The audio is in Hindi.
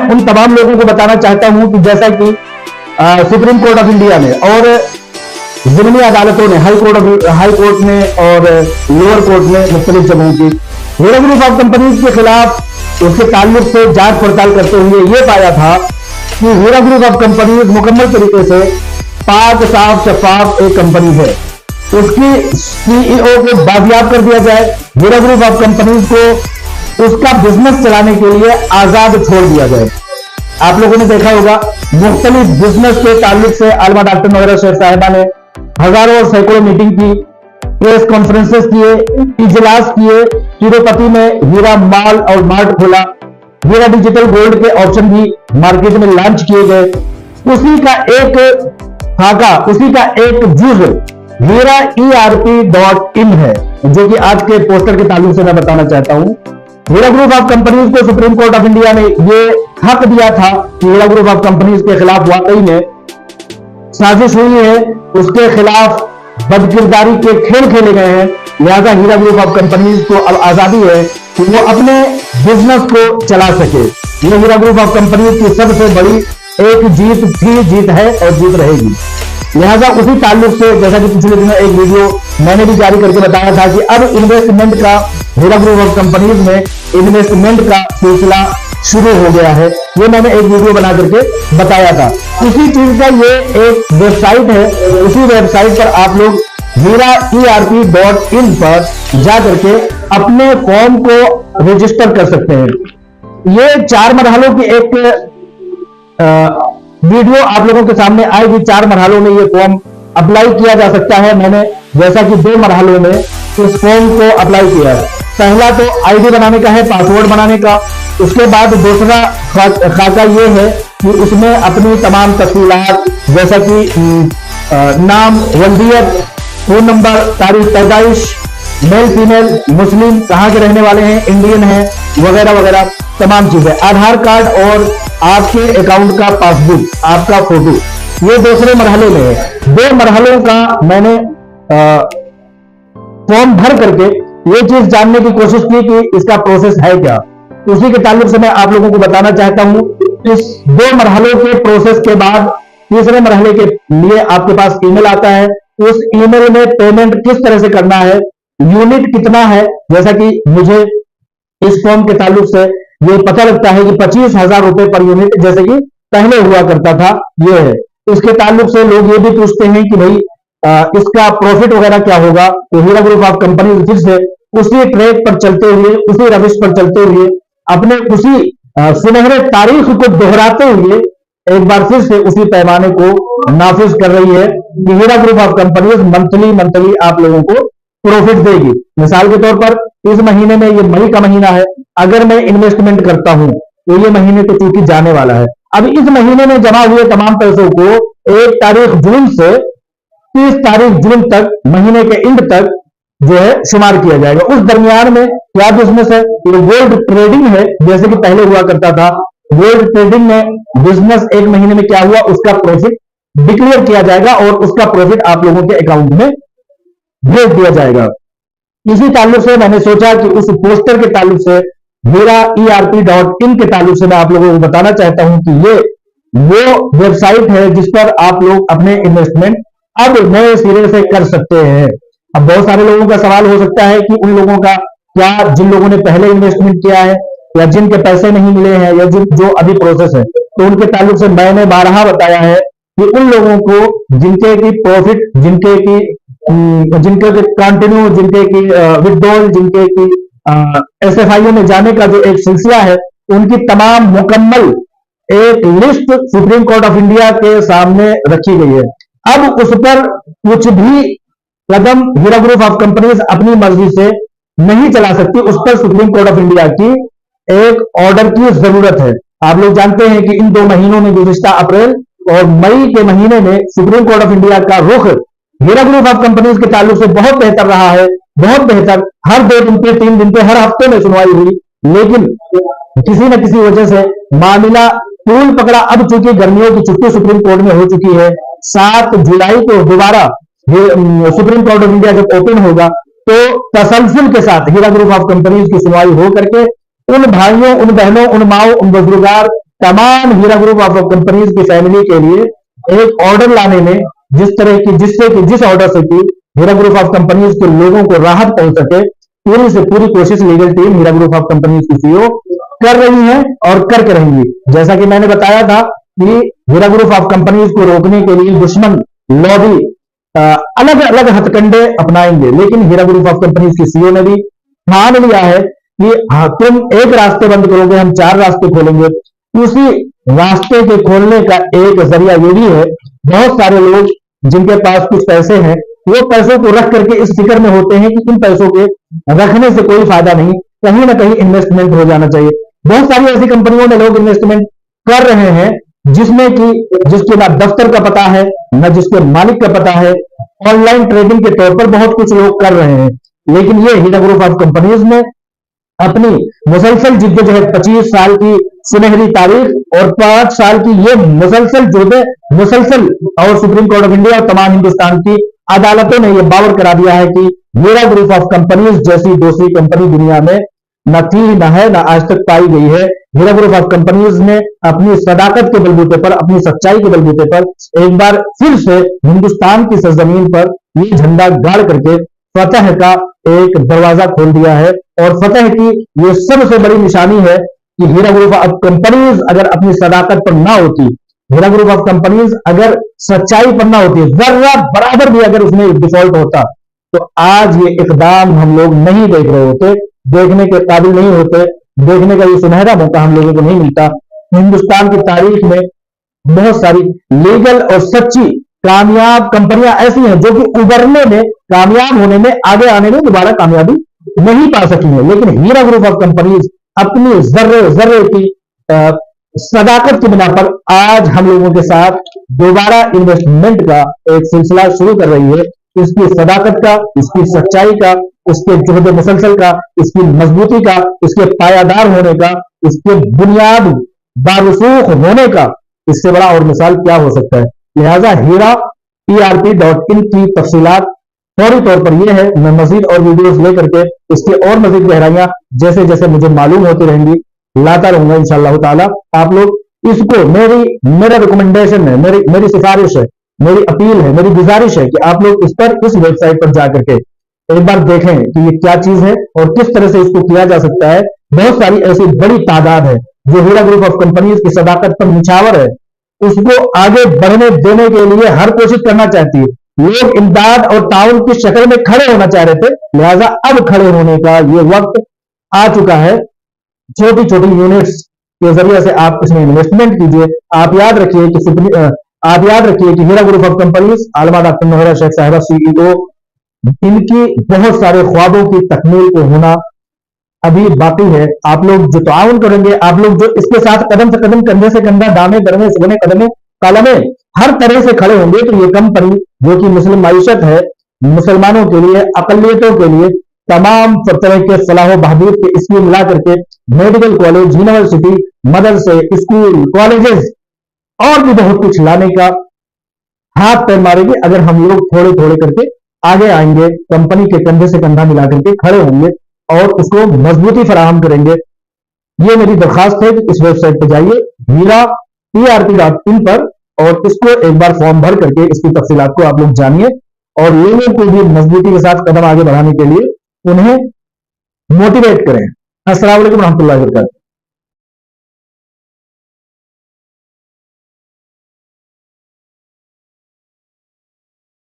उन तमाम लोगों को बताना चाहता हूं कि जैसा कि सुप्रीम कोर्ट ऑफ इंडिया ने और ज़िमनी अदालतों ने, हाई कोर्ट ने और लोअर कोर्ट ने मुख्तलिफ जगहों की हीरा ग्रुप ऑफ कंपनीज के खिलाफ उसके ताल्लुक से जांच पड़ताल करते हुए यह पाया था कि हीरा ग्रुप ऑफ कंपनीज मुकम्मल तरीके से पाक साफ शफाफ एक कंपनी है। उसकी सीईओ को बाजियाब कर दिया जाए, हीरा ग्रुप ऑफ कंपनीज को उसका बिजनेस चलाने के लिए आजाद छोड़ दिया जाए। आप लोगों ने देखा होगा मुख्तलिफ बिजनेस के ताल्लुक से आलमा डॉक्टर नौरा शेख साहिबा ने हजारों और सैकड़ों मीटिंग की, प्रेस कॉन्फ्रेंसेस किए, इजलास किए, तिरुपति में हीरा मॉल और मार्ट खोला, हीरा डिजिटल गोल्ड के ऑप्शन भी मार्केट में लॉन्च किए गए। उसी का एक खाका, उसी का एक जुज़ हीरा ERP.in है, जो कि आज के पोस्टर के ताल्लुक से मैं बताना चाहता हूं। हीरा ग्रुप ऑफ कंपनीज को सुप्रीम कोर्ट ऑफ इंडिया ने यह हक दिया था कि हीरा ग्रुप ऑफ कंपनीज के खिलाफ वाकई में साजिश हुई है, उसके खिलाफ बदकिरदारी के खेल खेले गए हैं। लिहाजा हीरा ग्रुप ऑफ कंपनीज को अब आजादी है कि वो अपने बिजनेस को चला सके। ये हीरा ग्रुप ऑफ कंपनीज की सबसे बड़ी एक जीत थी, जीत है और जीत रहेगी। लिहाजा उसी ताल्लुक से जैसा कि पिछले दिनों एक वीडियो मैंने भी जारी करके बताया था कि अब इन्वेस्टमेंट का हीरा ग्रुप ऑफ कंपनीज में इन्वेस्टमेंट का सिलसिला शुरू हो गया है। ये मैंने एक वीडियो बना करके बताया था। उसी चीज का ये एक वेबसाइट है, उसी वेबसाइट पर आप लोग हीरा ERP.in पर जा करके अपने फॉर्म को रजिस्टर कर सकते हैं। ये 4 मरहलों की एक वीडियो आप लोगों के सामने आएगी। 4 मरहलों में ये फॉर्म अप्लाई किया जा सकता है। मैंने जैसा कि 2 मरहलों में इस फॉर्म को अप्लाई किया है। पहला तो आईडी बनाने का है, पासवर्ड बनाने का। उसके बाद दूसरा खाका ये है कि उसमें अपनी तमाम तफसीलात जैसा कि नाम, वल्दियत, फोन नंबर, तारीख पैदाइश, मेल फीमेल, मुस्लिम, कहाँ के रहने वाले हैं, इंडियन है, वगैरह वगैरह तमाम चीजें, आधार कार्ड और आपके अकाउंट का पासबुक, आपका फोटो, ये दूसरे मरहले में है। 2 मरहलों का मैंने फॉर्म भर करके ये चीज जानने की कोशिश की कि इसका प्रोसेस है क्या। उसी के ताल्लुक से मैं आप लोगों को बताना चाहता हूं। इस 2 मरहलों के प्रोसेस के बाद तीसरे मरहले के लिए आपके पास ईमेल आता है। उस ईमेल में पेमेंट किस तरह से करना है, यूनिट कितना है, जैसा कि मुझे इस फॉर्म के ताल्लुक से ये पता लगता है कि 25,000 रुपए पर यूनिट जैसे कि पहले हुआ करता था, ये है। इसके ताल्लुक से लोग ये भी पूछते हैं कि भाई इसका प्रॉफिट वगैरह क्या होगा। तो हीरा ग्रुप ऑफ कंपनी फिर से उसी ट्रैक पर चलते हुए, उसी रविश पर चलते हुए, अपने उसी सुनहरे तारीख को दोहराते हुए एक बार फिर से उसी पैमाने को नाफिज कर रही है कि Heera group of companies monthly आप लोगों को प्रॉफिट देगी। मिसाल के तौर पर इस महीने में, ये मई का महीना है, अगर मैं इन्वेस्टमेंट करता हूं तो ये महीने तो चूंकि जाने वाला है, अब इस महीने में जमा हुए तमाम पैसों को 1 तारीख जून से 30 तारीख जून तक, महीने के एंड तक जो है शुमार किया जाएगा। उस दरमियान में क्या बिजनेस है, ये गोल्ड ट्रेडिंग है, जैसे कि पहले हुआ करता था। गोल्ड ट्रेडिंग में बिजनेस 1 महीने में क्या हुआ उसका प्रॉफिट डिक्लेयर किया जाएगा और उसका प्रॉफिट आप लोगों के अकाउंट में भेज दिया जाएगा। इसी ताल्लुक से मैंने सोचा कि उस पोस्टर के ताल्लुक से, हीरा ERP.in के ताल्लुक से मैं आप लोगों को बताना चाहता हूं कि ये वो वेबसाइट है जिस पर आप लोग अपने इन्वेस्टमेंट अब नए सिरे से कर सकते हैं। अब बहुत सारे लोगों का सवाल हो सकता है कि उन लोगों का क्या, जिन लोगों ने पहले इन्वेस्टमेंट किया है या जिनके पैसे नहीं मिले हैं या जो अभी प्रोसेस है, तो उनके ताल्लुक से मैंने 12 बताया है कि उन लोगों को जिनके की प्रॉफिट, जिनके की कंटिन्यू, जिनके की विड्रॉल, जिनके की SFIO में जाने का जो एक सिलसिला है, उनकी तमाम मुकम्मल एक list supreme court of India के सामने रखी गई है। अब उस पर कुछ भी कदम हीरा ग्रुप ऑफ कंपनीज अपनी मर्जी से नहीं चला सकती। उस पर सुप्रीम कोर्ट ऑफ इंडिया की एक ऑर्डर की जरूरत है। आप लोग जानते हैं कि इन 2 महीनों में, गुज़िश्ता अप्रैल और मई के महीने में, सुप्रीम कोर्ट ऑफ इंडिया का रुख हीरा ग्रुप ऑफ कंपनीज के ताल्लुक से बहुत बेहतर रहा है, बहुत बेहतर। हर 2 दिन पे, 3 दिन पे, हर हफ्ते में सुनवाई हुई, लेकिन किसी न किसी वजह से मामला तूल पकड़ा। अब चूंकि गर्मियों की छुट्टी सुप्रीम कोर्ट में हो चुकी है, 7 जुलाई को दोबारा सुप्रीम कोर्ट ऑफ इंडिया जब ओपन होगा तो तसलसल के साथ हीरा ग्रुप ऑफ कंपनीज की सुनवाई हो करके उन भाइयों, उन बहनों, उन माओ, उन बुजुर्गार तमाम हीरा ग्रुप ऑफ कंपनीज की फैमिली के लिए एक ऑर्डर लाने में जिस ऑर्डर से कि हीरा ग्रुप ऑफ कंपनीज के लोगों को राहत पहुंच सके, पूरी से पूरी कोशिश legal team Heera group of companies की सीईओ कर रही है और करके रहेंगी। जैसा कि मैंने बताया था कि हीरा ग्रुप ऑफ कंपनीज को रोकने के लिए दुश्मन लॉबी अलग अलग हथकंडे अपनाएंगे, लेकिन हीरा ग्रुप ऑफ कंपनीज की सीईओ ने भी ठान लिया है कि हाँ, तुम एक रास्ते बंद करोगे, हम 4 रास्ते खोलेंगे। उसी रास्ते के खोलने का एक जरिया ये भी है, बहुत सारे लोग जिनके पास कुछ पैसे हैं, वो पैसों को रख करके इस फिक्र में होते हैं कि इन पैसों के रखने से कोई फायदा नहीं, कहीं ना कहीं इन्वेस्टमेंट हो जाना चाहिए। बहुत सारी ऐसी कंपनियों में लोग इन्वेस्टमेंट कर रहे हैं जिसमें कि जिसके ना दफ्तर का पता है, न जिसके मालिक का पता है, ऑनलाइन ट्रेडिंग के तौर पर बहुत कुछ लोग कर रहे हैं। लेकिन ये हीरा ग्रुप ऑफ कंपनीज ने अपनी मुसलसल जिद्दोजहद, 25 साल की सुनहरी तारीख और 5 साल की ये मुसलसल मुसलसल, और सुप्रीम कोर्ट ऑफ इंडिया और तमाम हिंदुस्तान की अदालतों ने यह बावर करा दिया है कि हीरा ग्रुप ऑफ कंपनीज जैसी दूसरी कंपनी दुनिया में न थी, न है, न आज तक पाई गई है। हीरा ग्रुप ऑफ कंपनीज ने अपनी सदाकत के बलबूते पर, अपनी सच्चाई के बलबूते पर एक बार फिर से हिंदुस्तान की सरजमीन पर ये झंडा गाड़ करके फतह का एक दरवाजा खोल दिया है। और फतह की ये सबसे बड़ी निशानी है कि हीरा ग्रुप ऑफ कंपनीज अगर अपनी सदाकत पर ना होती, हीरा ग्रुप ऑफ कंपनीज अगर सच्चाई पर ना होती, जर्रा बराबर भी अगर उसमें डिफॉल्ट होता, तो आज ये इकदाम हम लोग नहीं देख रहे होते, देखने के काबिल नहीं होते, देखने का ये सुनहरा मौका हम लोगों को नहीं मिलता। हिंदुस्तान की तारीख में बहुत सारी लीगल और सच्ची कामयाब कंपनियां ऐसी हैं जो कि उभरने में, कामयाब होने में, आगे आने में दोबारा कामयाबी नहीं पा सकी है। लेकिन हीरा ग्रुप ऑफ कंपनीज अपनी जर्रे जर्रे की सदाकत की बिना पर आज हम लोगों के साथ दोबारा इन्वेस्टमेंट का एक सिलसिला शुरू कर रही है। इसकी सदाकत का, इसकी सच्चाई का, इसके जुहद मुसलसल का, इसकी मजबूती का, इसके पायादार होने का, इसके बुनियाद बारसूख होने का, इससे बड़ा और मिसाल क्या हो सकता है। लिहाजा हीरा ERP.in की तफसीलात फौरी तौर पर यह है, मैं मजीद और वीडियोस लेकर के इसके और मजीद गहराइयां जैसे जैसे मुझे मालूम होती रहेंगी लाता रहूंगा इंशाअल्लाह ताला। आप लोग इसको, मेरा रिकमेंडेशन है, मेरी सिफारिश है, मेरी अपील है, मेरी गुजारिश है कि आप लोग इस वेबसाइट पर जाकर के एक बार देखें कि ये क्या चीज है और किस तरह से इसको किया जा सकता है। बहुत सारी ऐसी बड़ी तादाद है जो हीरा ग्रुप ऑफ कंपनीज की सदाकत पर निछावर है, उसको आगे बढ़ने देने के लिए हर कोशिश करना चाहती है। लोग इमदाद और ताउन की शक्ल में खड़े होना चाह रहे थे, लिहाजा अब खड़े होने का ये वक्त आ चुका है। छोटी छोटी यूनिट्स के जरिए से आप इसमें इन्वेस्टमेंट कीजिए। आप याद रखिए कि Heera group of companies, Alima doctor Nowhera Shaikh साहिबा CEO, इनकी बहुत सारे ख्वाबों की तकमील को होना अभी बाकी है। आप लोग जो ताउन करेंगे, आप लोग जो इसके साथ कदम से कदम, कंधे से कंधा, दामे दरमे सुगने कदमे कालमे हर तरह से खड़े होंगे, तो ये कंपनी जो कि मुस्लिम मायशत है, मुसलमानों के लिए, अकलियतों के लिए तमाम तरह के फलाह बहबूद के स्कीम मिला करके मेडिकल कॉलेज, यूनिवर्सिटी, मदरसे, स्कूल, कॉलेजेस और भी बहुत कुछ लाने का हाथ पैर मारेंगे अगर हम लोग थोड़े थोड़े करके आगे आएंगे, कंपनी के कंधे से कंधा मिला करके खड़े होंगे और उसको मजबूती फराहम करेंगे। ये मेरी दरखास्त है कि इस वेबसाइट पर जाइए, हीरा ERP.in पर, और इसको एक बार फॉर्म भर करके इसकी तफसीलात को आप लोग जानिए और लोगों को भी मजबूती के साथ कदम आगे बढ़ाने के लिए उन्हें मोटिवेट करें। अस्सलाम वालेकुम रहमतुल्लाहि व बरकातहू।